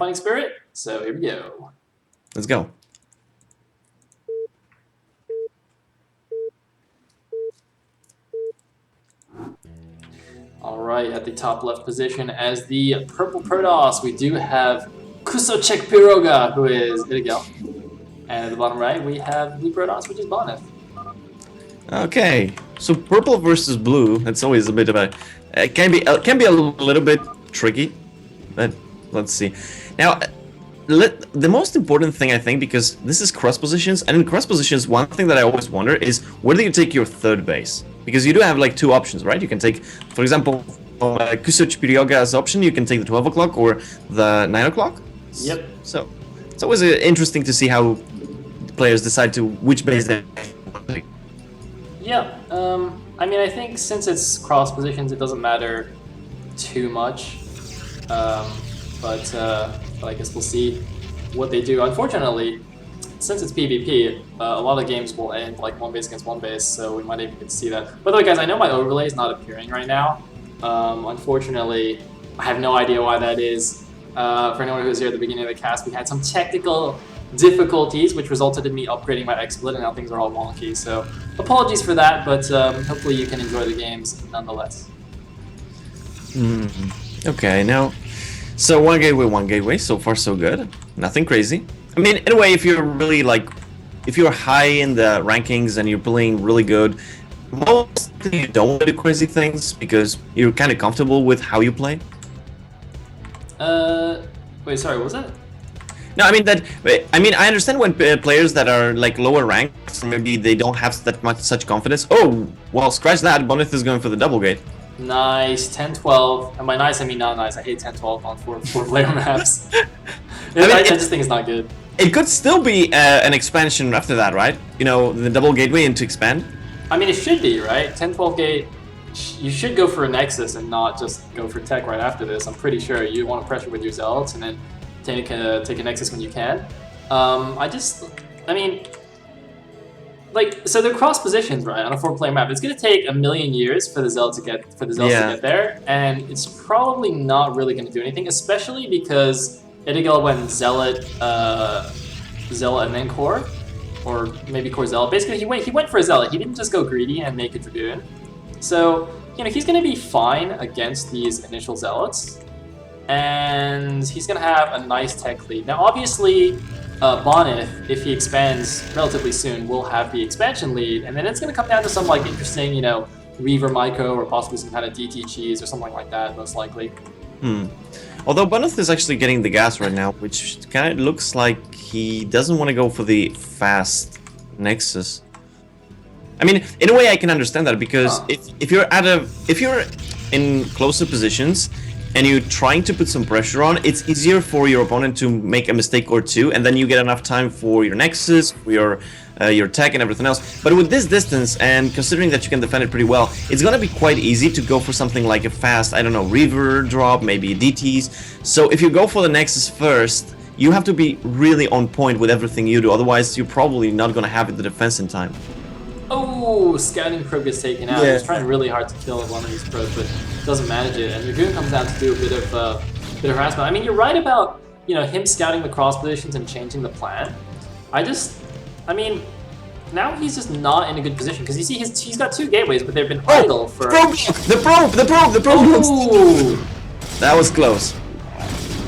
Fighting Spirit. So here we go. Let's go. Alright, at the top left position as the purple Protoss, we do have Kusocek Piroga, who is Idegel. And at the bottom right, we have blue Protoss, which is Bonyth. Okay, so purple versus blue. That's always a bit of a it can be a little bit tricky, but let's see. Now, the most important thing I think, because this is cross positions, and in cross positions, one thing that I always wonder is where do you take your third base? Because you do have like two options, right? You can take, for example, Kusocek Piroga as option. You can take the 12 o'clock or the 9 o'clock. Yep. So it's always interesting to see how players decide to which base they want to take. Yeah, I mean, I think since it's cross positions, it doesn't matter too much. But I guess we'll see what they do. Unfortunately, since it's PvP, a lot of games will end like one base against one base, so we might even get to see that. By the way, guys, I know my overlay is not appearing right now. Unfortunately, I have no idea why that is. For anyone who was here at the beginning of the cast, we had some technical difficulties, which resulted in me upgrading my XSplit, and now things are all wonky. So apologies for that, but hopefully you can enjoy the games nonetheless. Okay, now, so one gateway, so far so good. Nothing crazy. I mean, in a way, if you're really like, if you're high in the rankings and you're playing really good, mostly you don't want to do crazy things because you're kind of comfortable with how you play. Wait, sorry, what was that? No, I mean that. I mean, I understand when players that are like lower ranks, maybe they don't have that much such confidence. Oh, well, scratch that. Bonyth is going for the double gate. Nice, 10-12. And by nice, I mean not nice. I hate 10-12 on four-player maps. I just think it's not good. It could still be an expansion after that, right? You know, the double gateway into expand. I mean, it should be, right? 10-12 gate, you should go for a Nexus and not just go for Tech right after this. I'm pretty sure you want to pressure with your Zealots and then take a Nexus when you can. I mean, like, so they're cross positions, right, on a 4-player map. It's gonna take a million years for the Zealots to get to get there, and it's probably not really gonna do anything, especially because Idegel went Zealot, Zealot and then Core, or maybe Core Zealot. Basically, he went for a Zealot. He didn't just go greedy and make a Dragoon. So, you know, he's gonna be fine against these initial Zealots, and he's gonna have a nice tech lead. Now, obviously, Bonyth, if he expands relatively soon, will have the expansion lead, and then it's going to come down to some like interesting, you know, Reaver Myco or possibly some kind of DT cheese or something like that, most likely. Although Bonyth is actually getting the gas right now, which kind of looks like he doesn't want to go for the fast Nexus. I mean, in a way, I can understand that because if you're in closer positions and you're trying to put some pressure on, it's easier for your opponent to make a mistake or two, and then you get enough time for your Nexus, for your tech and everything else. But with this distance, and considering that you can defend it pretty well, it's gonna be quite easy to go for something like a fast, I don't know, Reaver drop, maybe DTs. So if you go for the Nexus first, you have to be really on point with everything you do, otherwise you're probably not gonna have the defense in time. Oh, Scouting Probe gets taken out. Yeah. He's trying really hard to kill one of these probes, but doesn't manage it. And Dragoon comes down to do a bit of harassment. I mean, you're right about, you know, him scouting the cross positions and changing the plan. I mean, now he's just not in a good position because you see he's got two gateways, but they've been idle for. The probe! Ooh. That was close.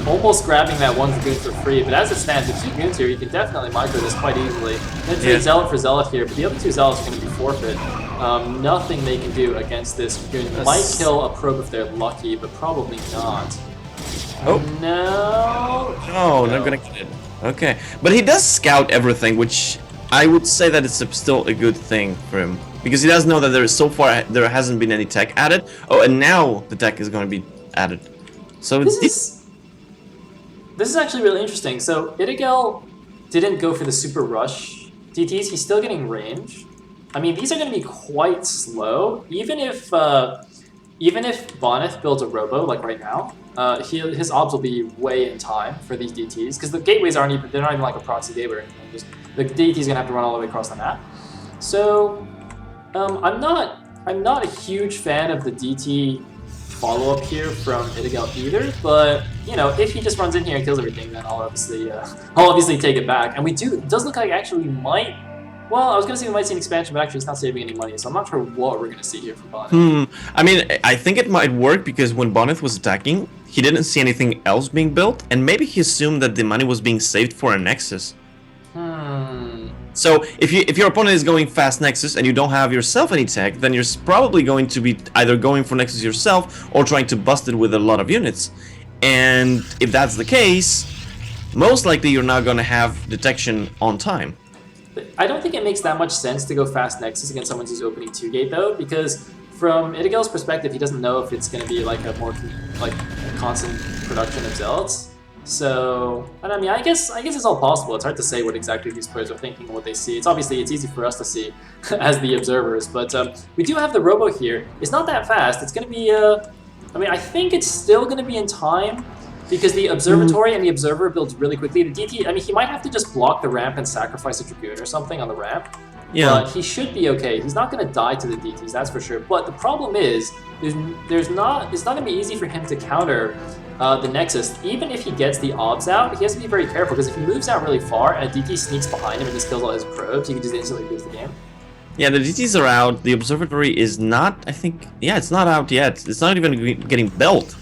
Almost grabbing that one Dragoon for free, but as it stands, with 2 Dragoons here, you can definitely micro this quite easily. Then trade Zealot for Zealot here, but the other 2 Zealots are going to be forfeit. Nothing they can do against this Dragoon. Might kill a probe if they're lucky, but probably not. Oh. No. Oh, not gonna get it. Okay. But he does scout everything, which I would say that it's still a good thing for him. Because he does know that there hasn't been any tech added. Oh, and now the tech is going to be added. So This is actually really interesting. So Idegel didn't go for the super rush DTs. He's still getting range. I mean, these are going to be quite slow. Even if Bonyth builds a robo like right now, his obs will be way in time for these DTs because the gateways they're not even like a proxy gateway or anything. Just the DT's gonna have to run all the way across the map. So I'm not a huge fan of the DT follow-up here from Idegel either, but, you know, if he just runs in here and kills everything, then I'll obviously take it back. And it does look like actually we might, well, I was going to say we might see an expansion, but actually it's not saving any money, so I'm not sure what we're going to see here from Bonyth. I mean, I think it might work because when Bonyth was attacking, he didn't see anything else being built, and maybe he assumed that the money was being saved for a Nexus. So if your opponent is going fast Nexus and you don't have yourself any tech, then you're probably going to be either going for Nexus yourself or trying to bust it with a lot of units. And if that's the case, most likely you're not going to have detection on time. I don't think it makes that much sense to go fast Nexus against someone who's opening 2-gate though, because from Idegel's perspective, he doesn't know if it's going to be like a more constant production of Zealots. So, and I mean, I guess it's all possible. It's hard to say what exactly these players are thinking and what they see. It's easy for us to see as the observers, but we do have the Robo here. It's not that fast. It's going to be, I mean, I think it's still going to be in time because the Observatory and the Observer builds really quickly. The DT, I mean, he might have to just block the ramp and sacrifice a Dragoon or something on the ramp. Yeah. But he should be okay. He's not going to die to the DTs, that's for sure. But the problem is, it's not going to be easy for him to counter the Nexus. Even if he gets the obs out, he has to be very careful, because if he moves out really far and a DT sneaks behind him and just kills all his probes, he can just instantly lose the game. Yeah, the DTs are out. The Observatory is not, I think, yeah, it's not out yet. It's not even getting built.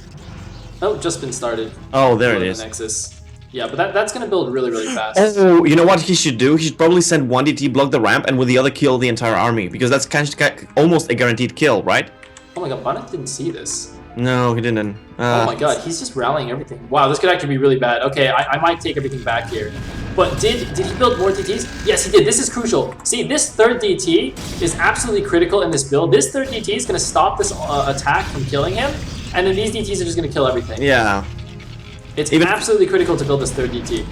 Oh, just been started. Oh, there it is. The Nexus. Yeah, but that's going to build really, really fast. Oh, you know what he should do? He should probably send one DT, block the ramp, and with the other kill the entire army, because that's kind of almost a guaranteed kill, right? Oh my god, Bonyth didn't see this. No, he didn't. Oh my god, he's just rallying everything. Wow, this could actually be really bad. Okay, I might take everything back here. But did he build more DTs? Yes, he did. This is crucial. See, this third DT is absolutely critical in this build. This third DT is going to stop this attack from killing him, and then these DTs are just going to kill everything. Yeah. It's absolutely critical to build this third DT.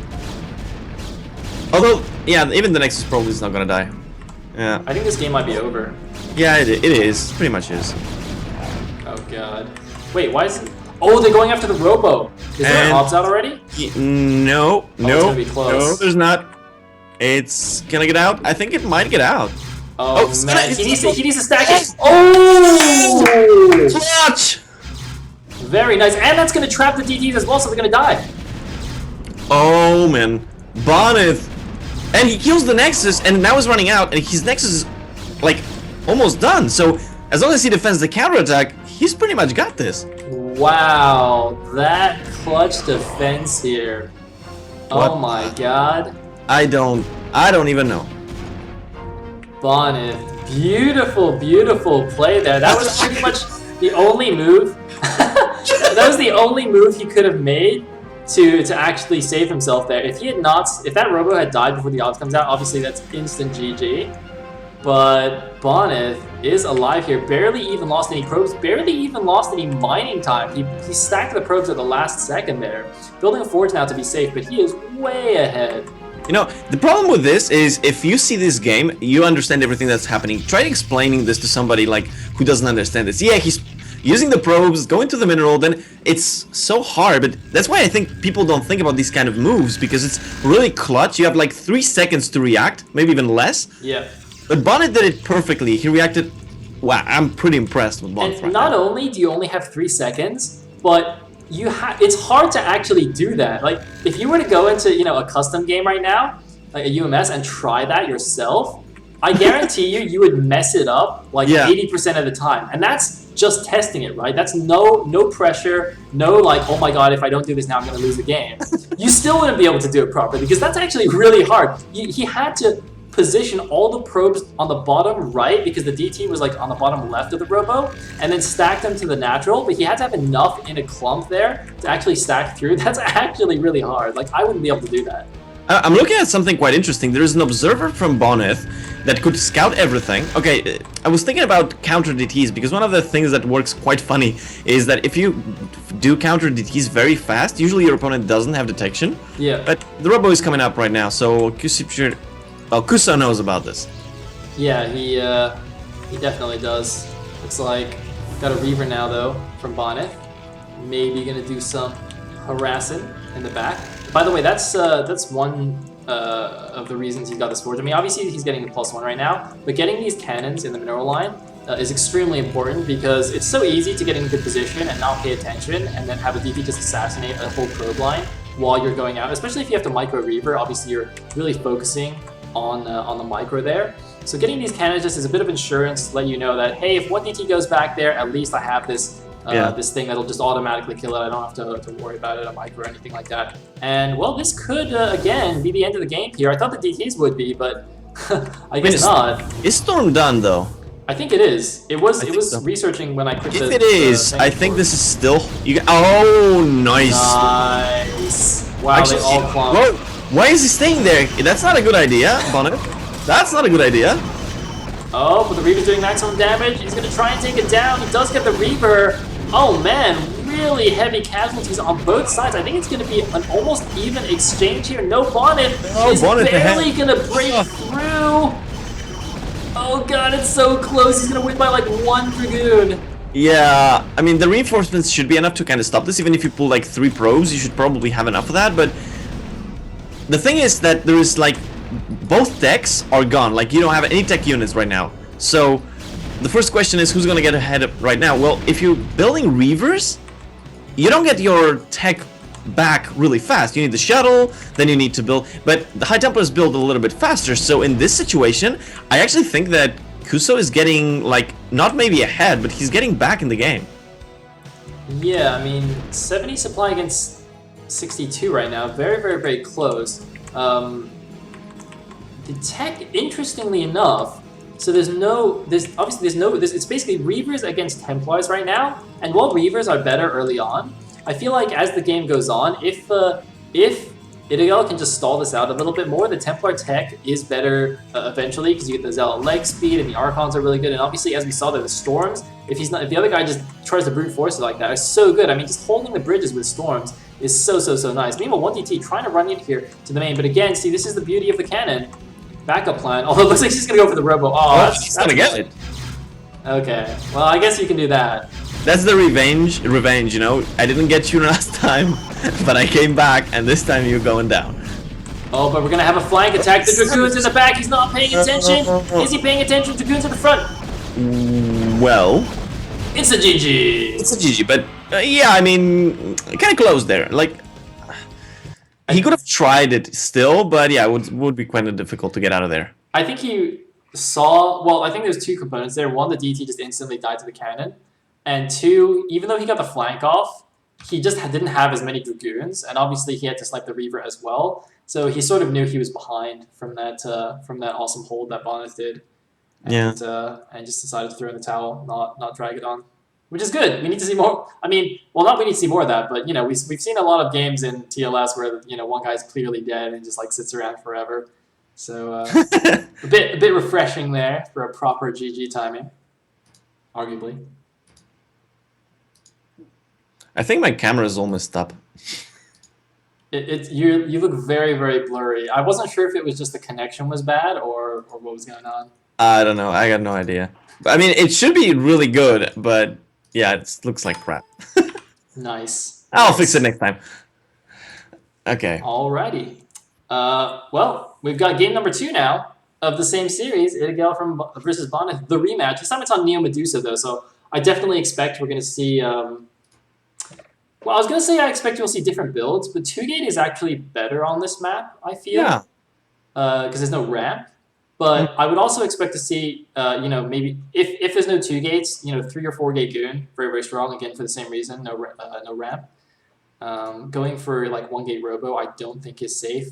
Although, yeah, even the Nexus probably is not going to die. Yeah. I think this game might be over. Yeah, it is. Pretty much is. Oh god. Wait, why is it... Oh, they're going after the Robo. Is there an obs out already? No, it's gonna be close. No, there's not. It's gonna get out. I think it might get out. Oh man, he needs to stack it. Oh! Clutch! Very nice, and that's gonna trap the DTs as well, so they're gonna die. Oh man, Bonyth, and he kills the Nexus, and now he's running out, and his Nexus is like almost done. So as long as he defends the counterattack, he's pretty much got this. Wow, that clutch defense here. What? Oh my god. I don't even know. Bonyth, beautiful, beautiful play there. That was pretty much the only move. That was the only move he could have made to actually save himself there. If that Robo had died before the odds comes out, obviously that's instant GG. But Bonyth is alive here, barely even lost any probes, barely even lost any mining time. He stacked the probes at the last second there. Building a forge now to be safe, but he is way ahead. You know, the problem with this is if you see this game, you understand everything that's happening. Try explaining this to somebody like who doesn't understand this. Yeah, he's using the probes, going to the mineral, then it's so hard, but that's why I think people don't think about these kind of moves, because it's really clutch. You have like 3 seconds to react, maybe even less. Yeah. But Bonyth did it perfectly. He reacted. Wow, I'm pretty impressed with Bonyth. And not only do you only have 3 seconds, but it's hard to actually do that. Like, if you were to go into, a custom game right now, like a UMS, and try that yourself, I guarantee you would mess it up like 80% of the time. And that's just testing it, right? That's no pressure, no like, oh my god, if I don't do this now, I'm going to lose the game. You still wouldn't be able to do it properly, because that's actually really hard. He had to position all the probes on the bottom right, because the DT was like on the bottom left of the Robo, and then stack them to the natural, but he had to have enough in a clump there to actually stack through. That's actually really hard. Like, I wouldn't be able to do that. I'm looking at something quite interesting. There is an observer from Bonyth that could scout everything. Okay, I was thinking about counter DTs, because one of the things that works quite funny is that if you do counter DTs very fast, usually your opponent doesn't have detection. Yeah. But the Robo is coming up right now, so Kusa knows about this. Yeah, he definitely does. Looks like got a Reaver now though from Bonyth. Maybe gonna do some harassing in the back. By the way, that's one of the reasons he's got this forge. I mean, obviously he's getting the +1 right now, but getting these cannons in the mineral line is extremely important because it's so easy to get in a good position and not pay attention and then have a DT just assassinate a whole probe line while you're going out, especially if you have to micro Reaver. Obviously, you're really focusing on the micro there. So getting these cannons just is a bit of insurance to let you know that, hey, if one DT goes back there, at least I have this this thing that'll just automatically kill it. I don't have to worry about it, a micro or anything like that. And, well, this could, again, be the end of the game here. I thought the DTs would be, but I guess not. Is Storm done, though? I think it is. It was so. researching when I clicked If it is, I think this is still... Oh, nice. Nice. Wow, Actually, they all clumped. Whoa, why is he staying there? That's not a good idea, Bonyth. That's not a good idea. Oh, but the Reaver's doing maximum damage. He's going to try and take it down. He does get the Reaver. Oh, man. Really heavy casualties on both sides. I think it's going to be an almost even exchange here. No, Bonyth is barely going to break through. Oh, God, it's so close. He's going to win by, like, 1 Dragoon. Yeah, I mean, the reinforcements should be enough to kind of stop this. Even if you pull, like, 3 probes, you should probably have enough of that. But the thing is that there is, like, both techs are gone. Like, you don't have any tech units right now. So the first question is, who's going to get ahead right now? Well, if you're building Reavers, you don't get your tech back really fast. You need the shuttle, then you need to build... But the High Templars build a little bit faster. So in this situation, I actually think that Kuso is getting, like, not maybe ahead, but he's getting back in the game. Yeah, I mean, 70 supply against 62 right now. Very, very, very close. The tech, interestingly enough, so it's basically Reavers against Templars right now, and while Reavers are better early on, I feel like as the game goes on, if Idegel can just stall this out a little bit more, the Templar tech is better eventually, because you get the Zealot leg speed, and the Archons are really good, and obviously, as we saw there, the Storms, if the other guy just tries to brute force it like that, are so good. I mean, just holding the bridges with Storms is so nice. Meanwhile, 1DT trying to run in here to the main, but again, see, this is the beauty of the cannon. Backup plan, although it looks like she's gonna go for the Robo. Oh, she's gonna get it. Okay, well, I guess you can do that. That's the revenge, you know. I didn't get you last time, but I came back, and this time you're going down. Oh, but we're gonna have a flank attack. The Dragoon's in the back. He's not paying attention. Is he paying attention? Dragoon's in the front. Well, it's a GG. It's a GG, but yeah, I mean, kind of close there. Like, he could have tried it still, but yeah, it would be quite difficult to get out of there. I think he saw... Well, I think there's 2 components there. One, the DT just instantly died to the cannon. And 2, even though he got the flank off, he just didn't have as many Dragoons. And obviously, he had to snipe the Reaver as well. So he sort of knew he was behind from that awesome hold that Bonyth did. And, and just decided to throw in the towel, not drag it on. Which is good. We need to see more. I mean, well, not we need to see more of that, but, you know, we've seen a lot of games in TLS where, you know, one guy's clearly dead and just, like, sits around forever. So, a bit refreshing there for a proper GG timing, arguably. I think my camera is almost up. You look very, very blurry. I wasn't sure if it was just the connection was bad or what was going on. I don't know. I got no idea. I mean, it should be really good, but... Yeah, it looks like crap. Nice. I'll fix it next time. Okay. Alrighty. Well, we've got game number 2 now of the same series, Idegel versus Bonyth, the rematch. This time it's on Neo Medusa, though, so I definitely expect we're going to see... well, I was going to say I expect you'll see different builds, but 2-gate is actually better on this map, I feel. Yeah. Because there's no ramp. But I would also expect to see, you know, maybe if there's no 2 gates, you know, 3 or 4 gate goon, very, very strong, again, for the same reason, no ramp. Going for, like, 1 gate robo, I don't think is safe.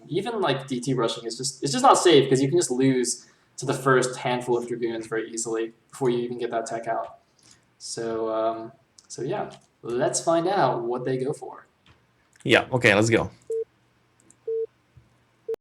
Even, like, DT rushing is it's just not safe, because you can just lose to the first handful of Dragoons very easily before you even get that tech out. So, so yeah, let's find out what they go for. Yeah, okay, let's go.